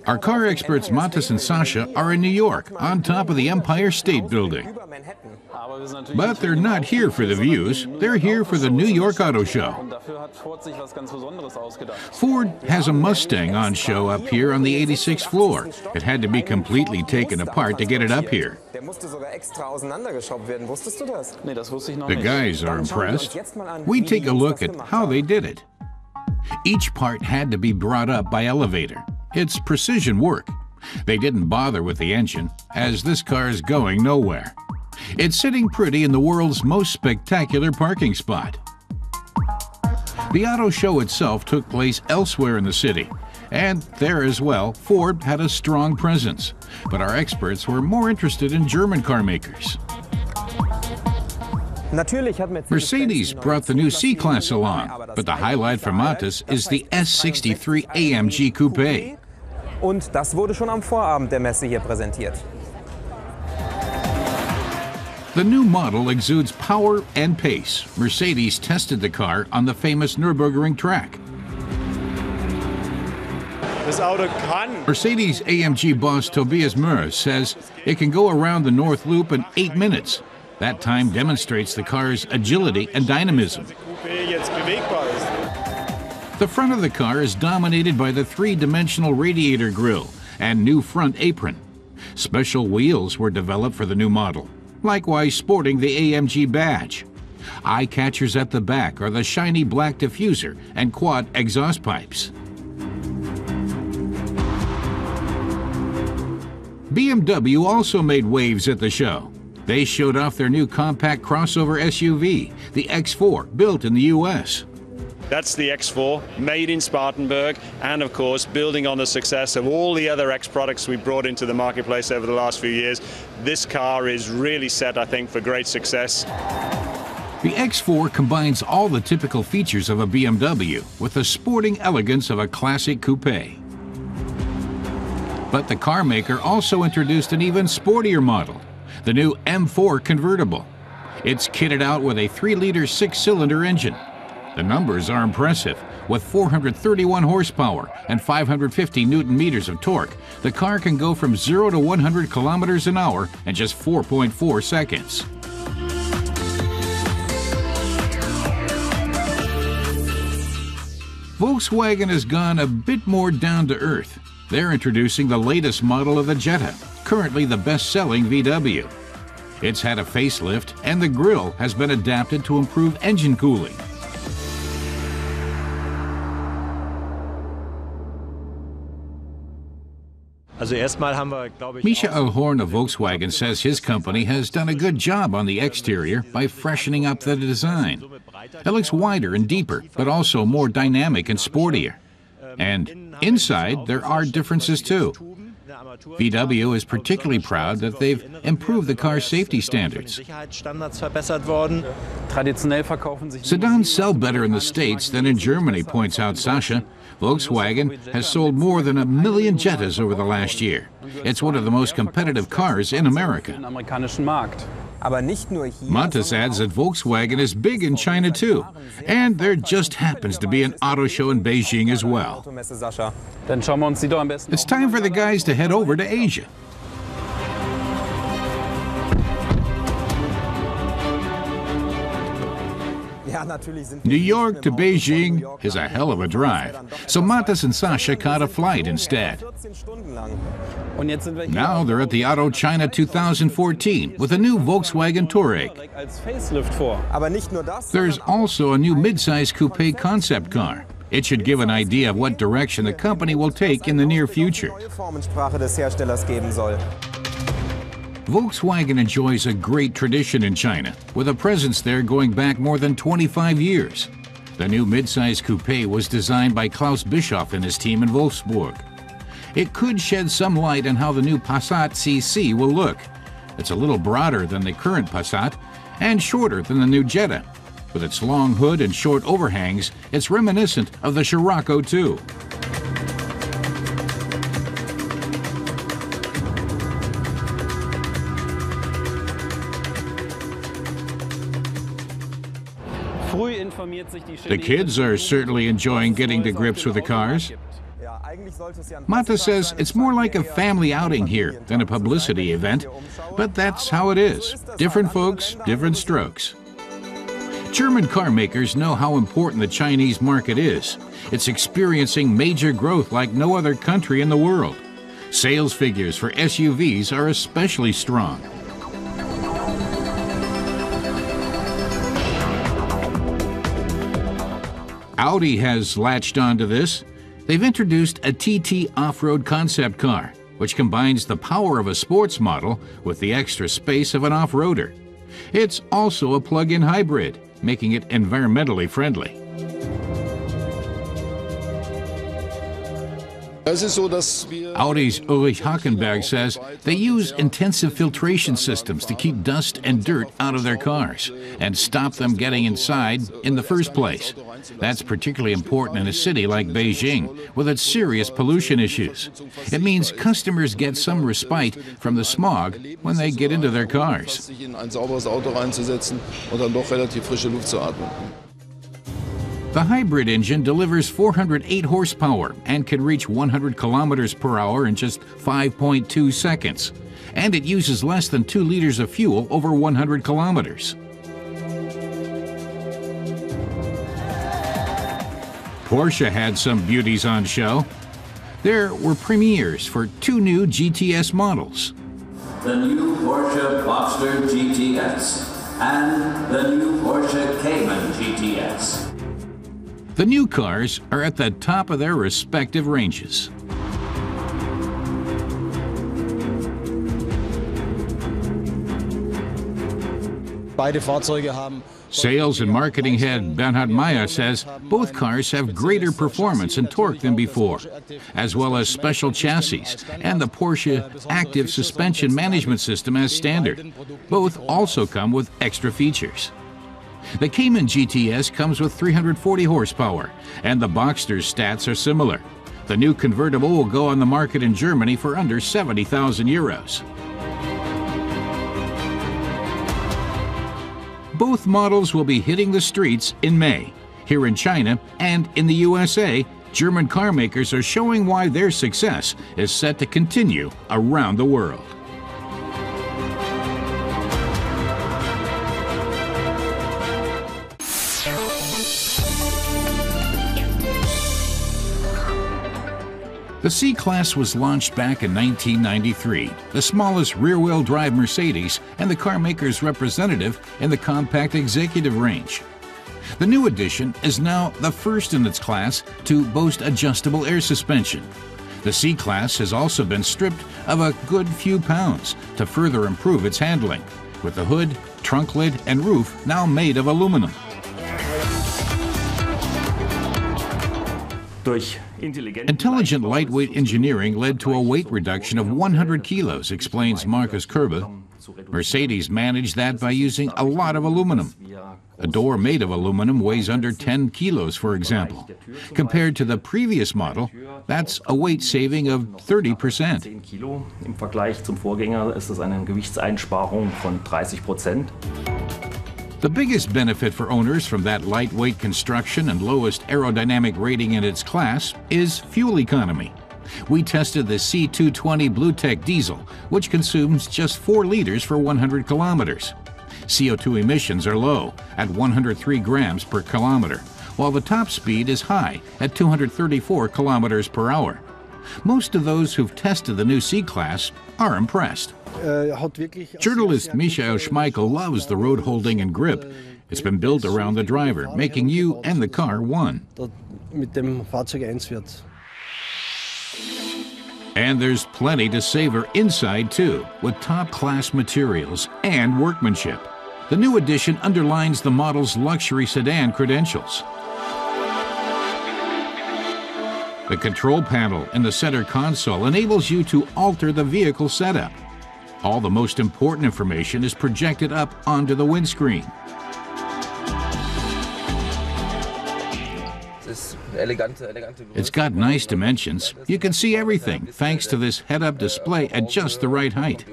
Our car experts Matas and Sasha are in New York, on top of the Empire State Building. But they're not here for the views, they're here for the New York Auto Show. Ford has a Mustang on show up here on the 86th floor. It had to be completely taken apart to get it up here. The guys are impressed. We take a look at how they did it. Each part had to be brought up by elevator. It's precision work. They didn't bother with the engine, as this car is going nowhere. It's sitting pretty in the world's most spectacular parking spot. The auto show itself took place elsewhere in the city, and there as well, Ford had a strong presence. But our experts were more interested in German car makers. Mercedes brought the new C-Class along, but the highlight for Matas is the S63 AMG Coupe. Und das wurde schon am Vorabend der Messe hier präsentiert. The new model exudes power and pace. Mercedes tested the car on the famous Nürburgring track. Mercedes AMG boss Tobias Müller says it can go around the North Loop in 8 minutes. That time demonstrates the car's agility and dynamism. The front of the car is dominated by the three-dimensional radiator grille and new front apron. Special wheels were developed for the new model, likewise sporting the AMG badge. Eye-catchers at the back are the shiny black diffuser and quad exhaust pipes. BMW also made waves at the show. They showed off their new compact crossover SUV, the X4, built in the U.S. That's the X4, made in Spartanburg, and of course, building on the success of all the other X products we brought into the marketplace over the last few years. This car is really set, I think, for great success. The X4 combines all the typical features of a BMW with the sporting elegance of a classic coupe. But the car maker also introduced an even sportier model, the new M4 convertible. It's kitted out with a 3-liter 6-cylinder engine. The numbers are impressive. With 431 horsepower and 550 Newton-meters of torque, the car can go from 0 to 100 kilometers an hour in just 4.4 seconds. Volkswagen has gone a bit more down to earth. They're introducing the latest model of the Jetta, currently the best-selling VW. It's had a facelift, and the grille has been adapted to improve engine cooling. Michael Horn of Volkswagen says his company has done a good job on the exterior by freshening up the design. It looks wider and deeper, but also more dynamic and sportier. And inside, there are differences too. VW is particularly proud that they've improved the car's safety standards. Sedans sell better in the States than in Germany, points out Sasha. Volkswagen has sold more than 1 million Jettas over the last year. It's one of the most competitive cars in America. Matas adds that Volkswagen is big in China too, and there just happens to be an auto show in Beijing as well. It's time for the guys to head over to Asia. New York to Beijing is a hell of a drive, so Matas and Sasha caught a flight instead. Now they're at the Auto China 2014 with a new Volkswagen Touareg. There's also a new midsize coupe concept car. It should give an idea of what direction the company will take in the near future. Volkswagen enjoys a great tradition in China, with a presence there going back more than 25 years. The new midsize coupe was designed by Klaus Bischoff and his team in Wolfsburg. It could shed some light on how the new Passat CC will look. It's a little broader than the current Passat and shorter than the new Jetta. With its long hood and short overhangs, it's reminiscent of the Scirocco too. The kids are certainly enjoying getting to grips with the cars. Mata says it's more like a family outing here than a publicity event, but that's how it is. Different folks, different strokes. German car makers know how important the Chinese market is. It's experiencing major growth like no other country in the world. Sales figures for SUVs are especially strong. Audi has latched onto this. They've introduced a TT off-road concept car, which combines the power of a sports model with the extra space of an off-roader. It's also a plug-in hybrid, making it environmentally friendly. Audi's Ulrich Hackenberg says they use intensive filtration systems to keep dust and dirt out of their cars and stop them getting inside in the first place. That's particularly important in a city like Beijing with its serious pollution issues. It means customers get some respite from the smog when they get into their cars. The hybrid engine delivers 408 horsepower and can reach 100 kilometers per hour in just 5.2 seconds. And it uses less than 2 liters of fuel over 100 kilometers. Porsche had some beauties on show. There were premieres for 2 new GTS models. The new Porsche Boxster GTS and the new Porsche Cayman GTS. The new cars are at the top of their respective ranges. Sales and marketing head Bernhard Meyer says both cars have greater performance and torque than before, as well as special chassis and the Porsche active suspension management system as standard. Both also come with extra features. The Cayman GTS comes with 340 horsepower, and the Boxster's stats are similar. The new convertible will go on the market in Germany for under 70,000 euros. Both models will be hitting the streets in May. Here in China and in the USA, German car makers are showing why their success is set to continue around the world. The C-Class was launched back in 1993, the smallest rear-wheel drive Mercedes and the car maker's representative in the compact executive range. The new edition is now the first in its class to boast adjustable air suspension. The C-Class has also been stripped of a good few pounds to further improve its handling, with the hood, trunk lid, and roof now made of aluminum. Intelligent lightweight engineering led to a weight reduction of 100 kilos, explains Markus Kerbe. Mercedes managed that by using a lot of aluminum. A door made of aluminum weighs under 10 kilos, for example. Compared to the previous model, that's a weight saving of 30%. Im Vergleich zum Vorgänger ist es eine Gewichtseinsparung von 30%. The biggest benefit for owners from that lightweight construction and lowest aerodynamic rating in its class is fuel economy. We tested the C220 BlueTech diesel, which consumes just 4 liters for 100 kilometers. CO2 emissions are low at 103 grams per kilometer, while the top speed is high at 234 kilometers per hour. Most of those who've tested the new C-Class are impressed. Journalist Michael Schmeichel loves the road holding and grip. It's been built around the driver, making you and the car one. And there's plenty to savor inside too, with top-class materials and workmanship. The new edition underlines the model's luxury sedan credentials. The control panel in the center console enables you to alter the vehicle setup. All the most important information is projected up onto the windscreen. It's got nice dimensions. You can see everything thanks to this head-up display at just the right height.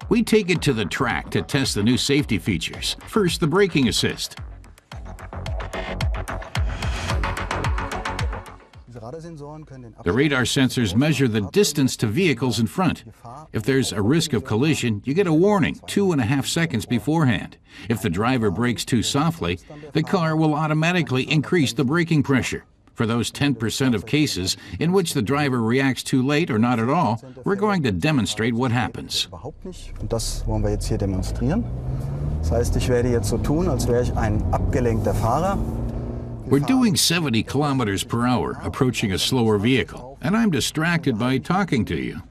We take it to the track to test the new safety features. First, the braking assist. The radar sensors measure the distance to vehicles in front. If there's a risk of collision, you get a warning 2.5 seconds beforehand. If the driver brakes too softly, the car will automatically increase the braking pressure. For those 10% of cases in which the driver reacts too late or not at all, we're going to demonstrate what happens. Das wollen wir jetzt hier demonstrieren. Das heißt, ich werde jetzt so tun, als wäre ich ein abgelenkter Fahrer. We're doing 70 kilometers per hour, approaching a slower vehicle, and I'm distracted by talking to you.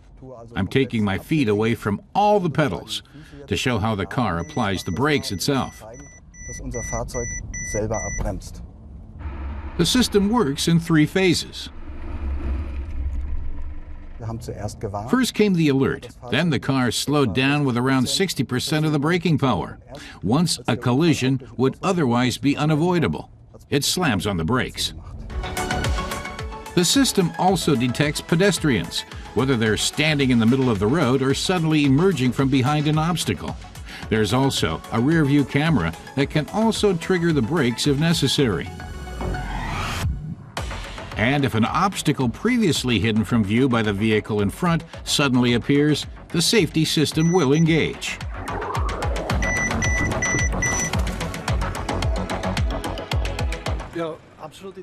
I'm taking my feet away from all the pedals to show how the car applies the brakes itself. Dass unser Fahrzeug selber abbremst. The system works in 3 phases. First came the alert, then the car slowed down with around 60% of the braking power. Once a collision would otherwise be unavoidable, it slams on the brakes. The system also detects pedestrians, whether they're standing in the middle of the road or suddenly emerging from behind an obstacle. There's also a rear-view camera that can also trigger the brakes if necessary. And if an obstacle previously hidden from view by the vehicle in front suddenly appears, the safety system will engage.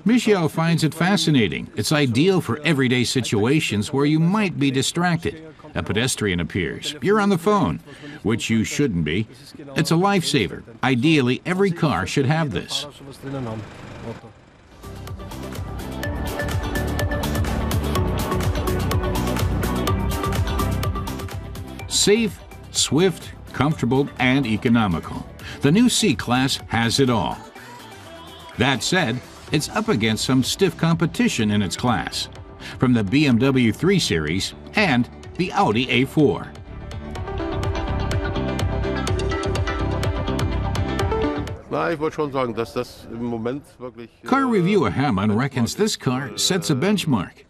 Michel finds it fascinating. It's ideal for everyday situations where you might be distracted. A pedestrian appears. You're on the phone, which you shouldn't be. It's a lifesaver. Ideally, every car should have this. Safe, swift, comfortable, and economical. The new C-Class has it all. That said, it's up against some stiff competition in its class, from the BMW 3 Series and the Audi A4. Car reviewer Hermann reckons this car sets a benchmark.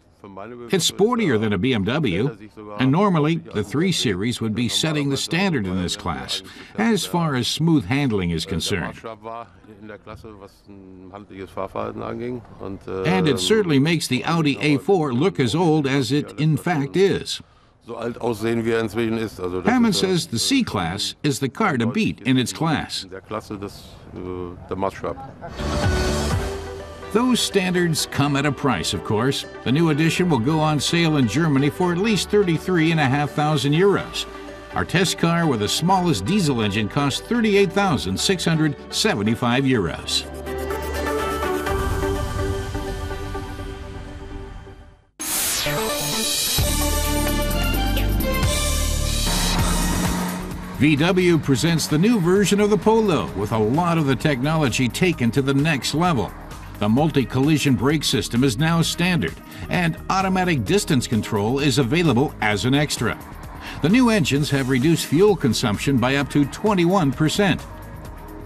It's sportier than a BMW, and normally the 3 Series would be setting the standard in this class, as far as smooth handling is concerned. And it certainly makes the Audi A4 look as old as it in fact is. Hammond says the C-Class is the car to beat in its class. Those standards come at a price, of course. The new edition will go on sale in Germany for at least 33,500 euros. Our test car with the smallest diesel engine costs 38,675 euros. VW presents the new version of the Polo with a lot of the technology taken to the next level. The multi-collision brake system is now standard, and automatic distance control is available as an extra. The new engines have reduced fuel consumption by up to 21%.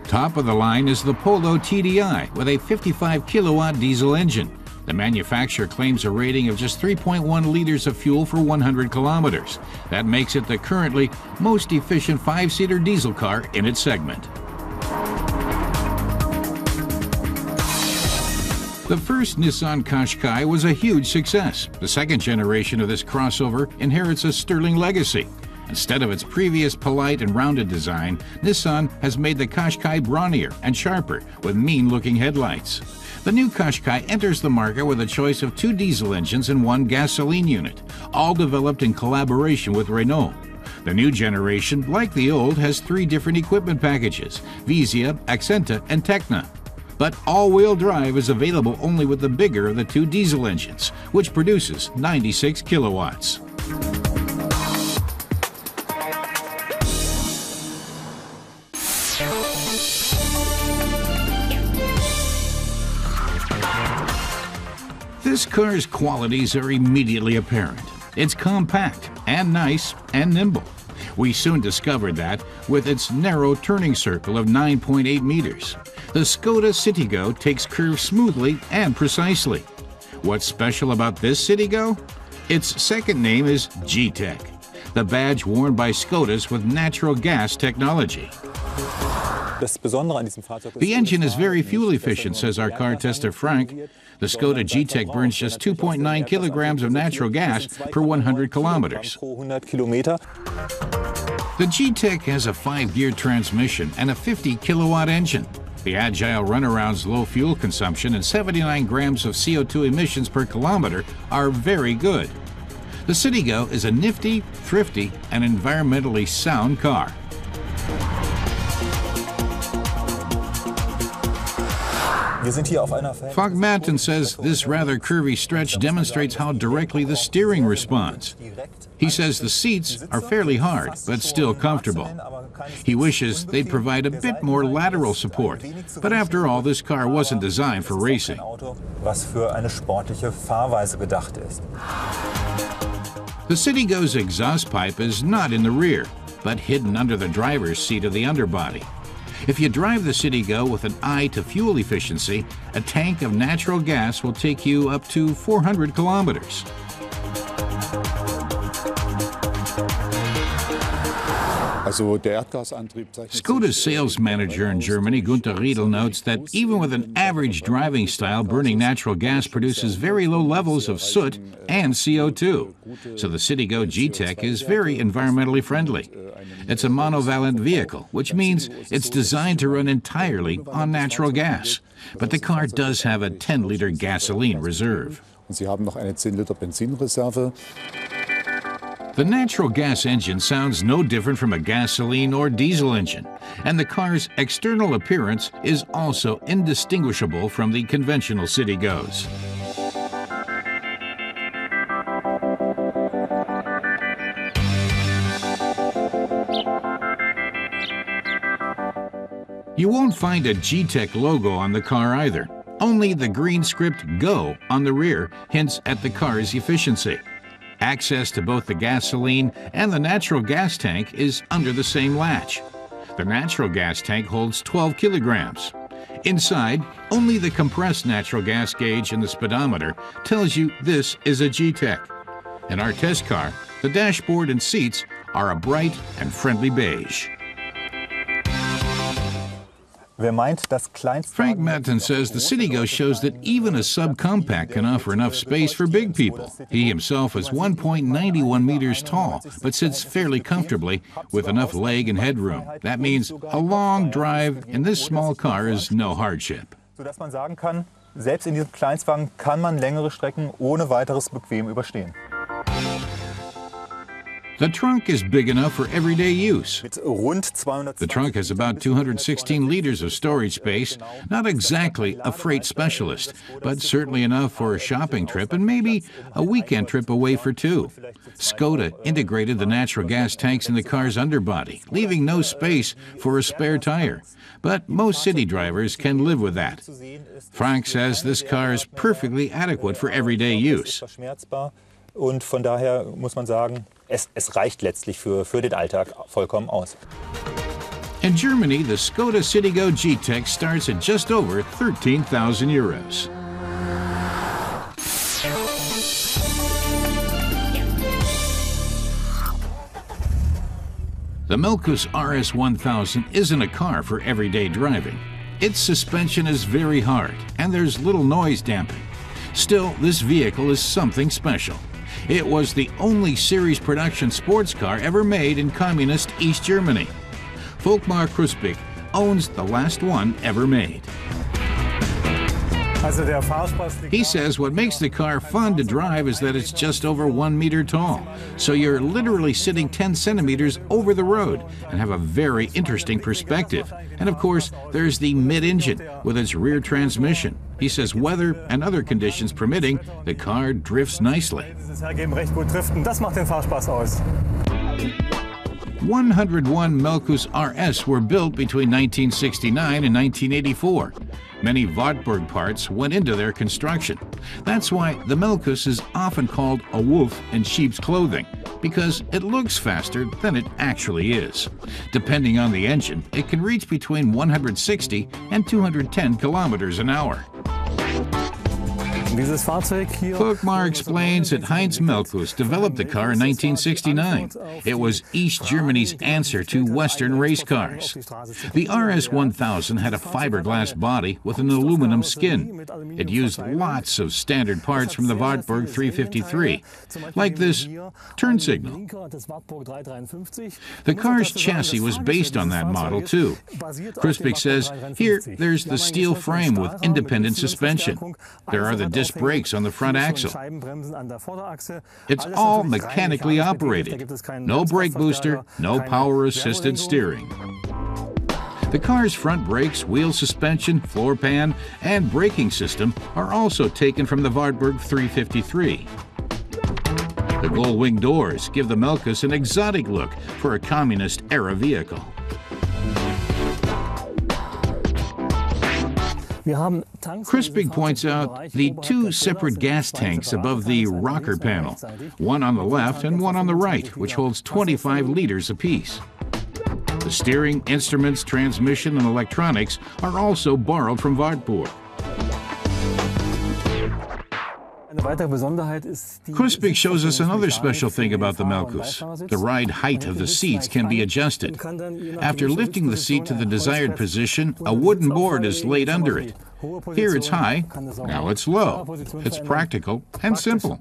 Top of the line is the Polo TDI with a 55 kilowatt diesel engine. The manufacturer claims a rating of just 3.1 liters of fuel for 100 kilometers. That makes it the currently most efficient 5-seater diesel car in its segment. The first Nissan Qashqai was a huge success. The second generation of this crossover inherits a sterling legacy. Instead of its previous polite and rounded design, Nissan has made the Qashqai brawnier and sharper with mean-looking headlights. The new Qashqai enters the market with a choice of 2 diesel engines and 1 gasoline unit, all developed in collaboration with Renault. The new generation, like the old, has 3 different equipment packages: Visia, Accenta, and Tecna. But all-wheel drive is available only with the bigger of the 2 diesel engines, which produces 96 kilowatts. This car's qualities are immediately apparent. It's compact and nice and nimble. We soon discovered that with its narrow turning circle of 9.8 meters. The Skoda Citigo takes curves smoothly and precisely. What's special about this Citigo? Its second name is G-Tech, the badge worn by Skodas with natural gas technology. The engine is very fuel efficient, says our car tester Frank. The Skoda G-Tech burns just 2.9 kilograms of natural gas per 100 kilometers. The G-Tech has a 5-gear transmission and a 50-kilowatt engine. The agile runaround's low fuel consumption and 79 grams of CO2 emissions per kilometer are very good. The Citigo is a nifty, thrifty, and environmentally sound car. Volkswagen says this rather curvy stretch demonstrates how directly the steering responds. He says the seats are fairly hard, but still comfortable. He wishes they'd provide a bit more lateral support, but after all, this car wasn't designed for racing. The Citigo's exhaust pipe is not in the rear, but hidden under the driver's seat of the underbody. If you drive the Citigo with an eye to fuel efficiency, a tank of natural gas will take you up to 400 kilometers. Skoda's sales manager in Germany, Günther Riedel, notes that even with an average driving style, burning natural gas produces very low levels of soot and CO2. So the Citigo G-Tech is very environmentally friendly. It's a monovalent vehicle, which means it's designed to run entirely on natural gas. But the car does have a 10-liter gasoline reserve. The natural gas engine sounds no different from a gasoline or diesel engine, and the car's external appearance is also indistinguishable from the conventional Citigos. You won't find a G-Tech logo on the car either. Only the green script GO on the rear hints at the car's efficiency. Access to both the gasoline and the natural gas tank is under the same latch. The natural gas tank holds 12 kilograms. Inside, only the compressed natural gas gauge in the speedometer tells you this is a G-Tech. In our test car, the dashboard and seats are a bright and friendly beige. Frank Matten says the Citigo shows that even a subcompact can offer enough space for big people. He himself is 1.91 meters tall, but sits fairly comfortably with enough leg and headroom. That means a long drive in this small car is no hardship. Selbst in diesem Kleinstwagen kann man längere Strecken ohne weiteres bequem überstehen. The trunk is big enough for everyday use. The trunk has about 216 liters of storage space, not exactly a freight specialist, but certainly enough for a shopping trip and maybe a weekend trip away for two. Skoda integrated the natural gas tanks in the car's underbody, leaving no space for a spare tire. But most city drivers can live with that. Frank says this car is perfectly adequate for everyday use. Und von daher muss man sagen, es reicht letztlich für den Alltag vollkommen aus. In Germany, the Skoda Citigo G-Tech starts at just over 13,000 euros. The Melco RS 1000 isn't a car for everyday driving. Its suspension is very hard, and there's little noise damping. Still, this vehicle is something special. It was the only series production sports car ever made in communist East Germany. Volkswagen Polo owns the last one ever made. He says what makes the car fun to drive is that it's just over 1 meter tall. So you're literally sitting 10 centimeters over the road and have a very interesting perspective. And of course, there's the mid-engine with its rear transmission. He says weather and other conditions permitting, the car drifts nicely. 101 Melco RS were built between 1969 and 1984. Many Wartburg parts went into their construction. That's why the Melco is often called a wolf in sheep's clothing, because it looks faster than it actually is. Depending on the engine, it can reach between 160 and 210 kilometers an hour. Volkmar explains that Heinz Melkus developed the car in 1969. It was East Germany's answer to Western race cars. The RS 1000 had a fiberglass body with an aluminum skin. It used lots of standard parts from the Wartburg 353, like this turn signal. The car's chassis was based on that model, too. Krispik says, here, there's the steel frame with independent suspension. There are the disc brakes on the front axle. It's all mechanically operated. No brake booster, no power-assisted steering. The car's front brakes, wheel suspension, floor pan, and braking system are also taken from the Wartburg 353. The gold-wing doors give the Melkus an exotic look for a communist-era vehicle. Krispik points out the two separate gas tanks above the rocker panel, one on the left and one on the right, which holds 25 liters apiece. The steering, instruments, transmission, and electronics are also borrowed from Wartburg. Krispik shows us another special thing about the Melkus. The ride height of the seats can be adjusted. After lifting the seat to the desired position, a wooden board is laid under it. Here it's high, now it's low. It's practical and simple.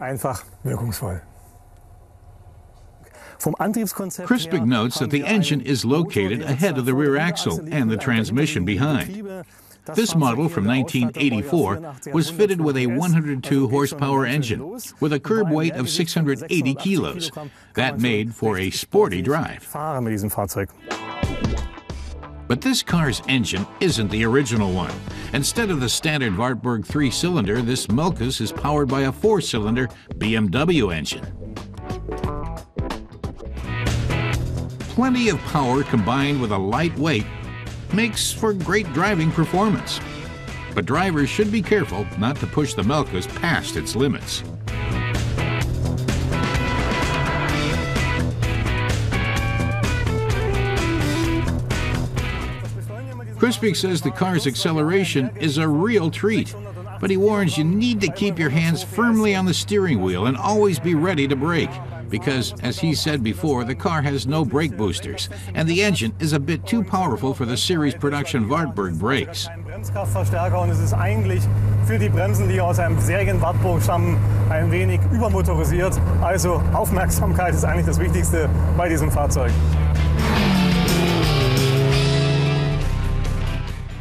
Krispik notes that the engine is located ahead of the rear axle and the transmission behind. This model from 1984 was fitted with a 102 horsepower engine with a curb weight of 680 kilos. That made for a sporty drive. But this car's engine isn't the original one. Instead of the standard Wartburg 3-cylinder, this Melkus is powered by a 4-cylinder BMW engine. Plenty of power combined with a light weight makes for great driving performance. But drivers should be careful not to push the Melkus past its limits. Krispik says the car's acceleration is a real treat, but he warns you need to keep your hands firmly on the steering wheel and always be ready to brake. Because, as he said before, the car has no brake boosters, and the engine is a bit too powerful for the series production Wartburg brakes. Und es ist eigentlich für die Bremsen, die aus einem Serien Wartburg stammen, ein wenig übermotorisiert. Also Aufmerksamkeit ist eigentlich das Wichtigste bei diesem Fahrzeug.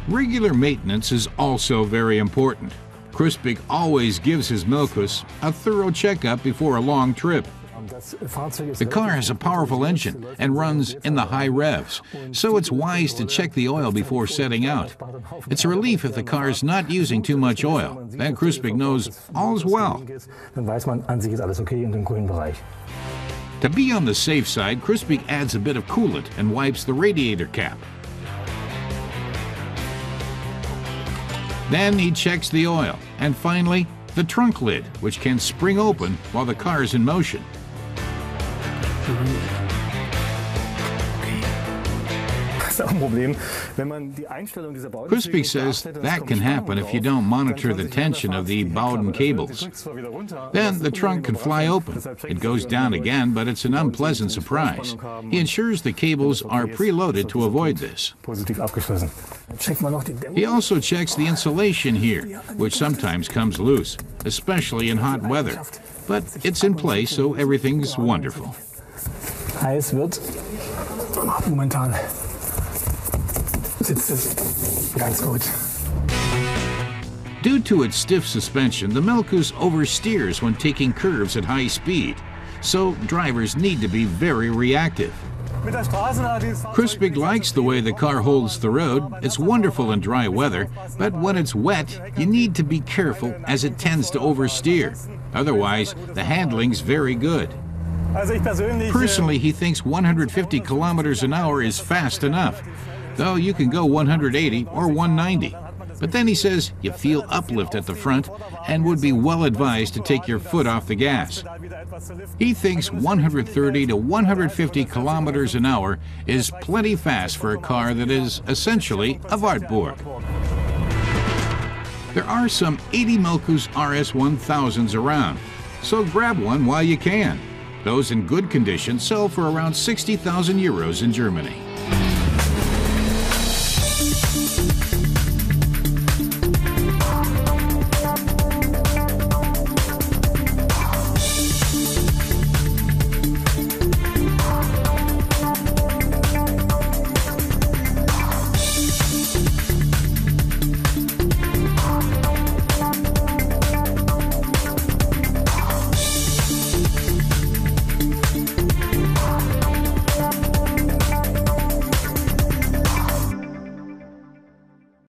Regular maintenance is also very important. Krispik always gives his Melkus a thorough checkup before a long trip. The car has a powerful engine and runs in the high revs, so it's wise to check the oil before setting out. It's a relief if the car is not using too much oil. Then Krispik knows all's well. To be on the safe side, Krispik adds a bit of coolant and wipes the radiator cap. Then he checks the oil, and finally, the trunk lid, which can spring open while the car is in motion. Krispik says that can happen if you don't monitor the tension of the Bowden cables. Then the trunk can fly open. It goes down again, but it's an unpleasant surprise. He ensures the cables are preloaded to avoid this. He also checks the insulation here, which sometimes comes loose, especially in hot weather. But it's in place, so everything's wonderful. Heiß wird momentan sitzt es ganz gut. Due to its stiff suspension, the Melkus oversteers when taking curves at high speed, so drivers need to be very reactive. Krispik likes the way the car holds the road. It's wonderful in dry weather, but when it's wet, you need to be careful as it tends to oversteer. Otherwise, the handling's very good. Personally, he thinks 150 kilometers an hour is fast enough, though you can go 180 or 190. But then he says you feel uplift at the front and would be well advised to take your foot off the gas. He thinks 130 to 150 kilometers an hour is plenty fast for a car that is essentially a Wartburg. There are some 80 Melco's RS 1000s around, so grab one while you can. Those in good condition sell for around 60,000 euros in Germany.